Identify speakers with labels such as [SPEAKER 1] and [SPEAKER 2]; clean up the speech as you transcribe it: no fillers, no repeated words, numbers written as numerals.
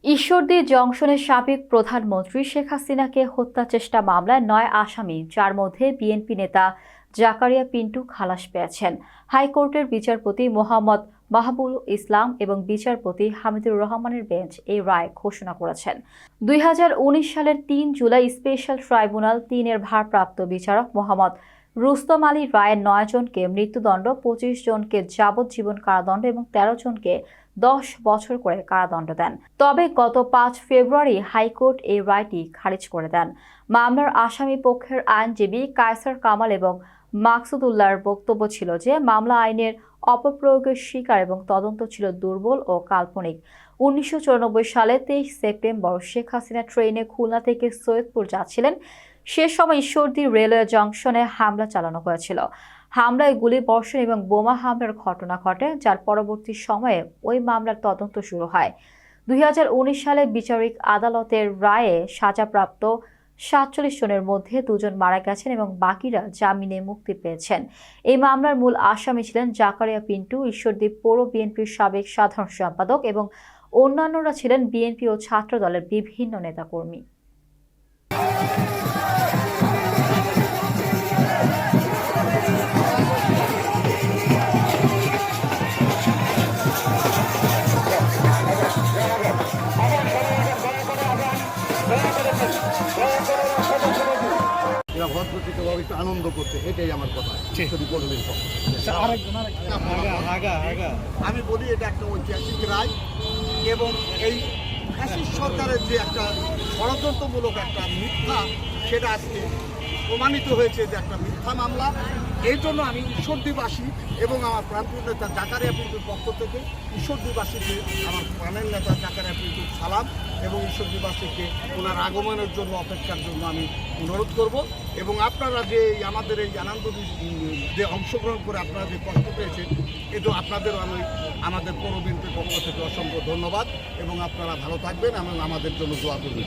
[SPEAKER 1] ঈশ্বরদী জংশনের সাবেক প্রধানমন্ত্রী শেখ হাসিনাকে হত্যা চেষ্টা মামলায় ৯ আসামি, যার মধ্যে বিএনপি নেতা জাকারিয়া পিন্টু খালাস পেয়েছেন। হাইকোর্টের বিচারপতি মোহাম্মদ মাহবুবুল ইসলাম এবং বিচারপতি হামিদুর রহমানের বেঞ্চ এই রায় ঘোষণা করেছেন। ২০১৯ সালের ৩ জুলাই স্পেশাল ট্রাইব্যুনাল ৩-এর ভারপ্রাপ্ত বিচারক মোহাম্মদ রুস্তম আলী রায়ের ৯ জনকে মৃত্যুদণ্ড, ২৫ জনকে যাবজ্জীবন কারাদণ্ড এবং ১৩ জনকে ১০ বছর করে কারাদণ্ড দেন। তবে গত ৫ ফেব্রুয়ারি হাইকোর্ট এই রায়টি খারিজ করে দেন। মামলার আসামি পক্ষের আইনজীবী কায়সার কামাল এবং মাকসুদ উল্লাহর বক্তব্য ছিল যে মামলা আইনের অপপ্রয়োগের শিকার এবং তদন্ত ছিল দুর্বল ও কাল্পনিক। ১৯৯৪ সালে ২৩ সেপ্টেম্বর শেখ হাসিনা ট্রেনে খুলনা থেকে সৈয়দপুর যাচ্ছিলেন। সে সময় ঈশ্বরদী রেলওয়ে জংশনে হামলা চালানো হয়েছিল। হামলায় গুলিবর্ষণ এবং বোমা হামলার ঘটনা ঘটে, যার পরবর্তী সময়ে ওই মামলার তদন্ত শুরু হয়। ২০১৯ সালে বিচারিক আদালতের রায়ে সাজাপ্রাপ্ত ৪৭ জনের মধ্যে ২ জন মারা গেছেন এবং বাকিরা জামিনে মুক্তি পেয়েছেন। এই মামলার মূল আসামি ছিলেন জাকারিয়া পিন্টু, ঈশ্বরদী পৌর বিএনপির সাবেক সাধারণ সম্পাদক, এবং অন্যান্যরা ছিলেন বিএনপি ও ছাত্র দলের বিভিন্ন নেতাকর্মী।
[SPEAKER 2] একটু আনন্দ করতে, এটাই আমার কথা। আমি বলি এটা একটা ঐতিহাসিক রায় এবং এই ফ্যাসিস্ট সরকারের যে একটা ষড়যন্ত্রমূলক একটা মিথ্যা, সেটা আজকে প্রমাণিত হয়েছে যে একটা মিথ্যা মামলা। এই জন্য আমি ঈশ্বরদীবাসী এবং আমার প্রান্তীয় নেতা জাকারিয়া পিন্টুর পক্ষ থেকে ঈশ্বরদীবাসীকে, আমার প্রাণের নেতা জাকারিয়া পিন্টুর সালাম এবং ঈশ্বরদীবাসীকে ওনার আগমনের জন্য অপেক্ষার জন্য আমি অনুরোধ করব। এবং আপনারা যে আমাদের এই আনন্দ যে অংশগ্রহণ করে আপনারা যে কষ্ট পেয়েছেন, এটা আপনাদেরও আমি আমাদের পৌর বিএনপির পক্ষ থেকে অসংখ্য ধন্যবাদ এবং আপনারা ভালো থাকবেন এবং আমাদের জন্য দোয়া করবেন।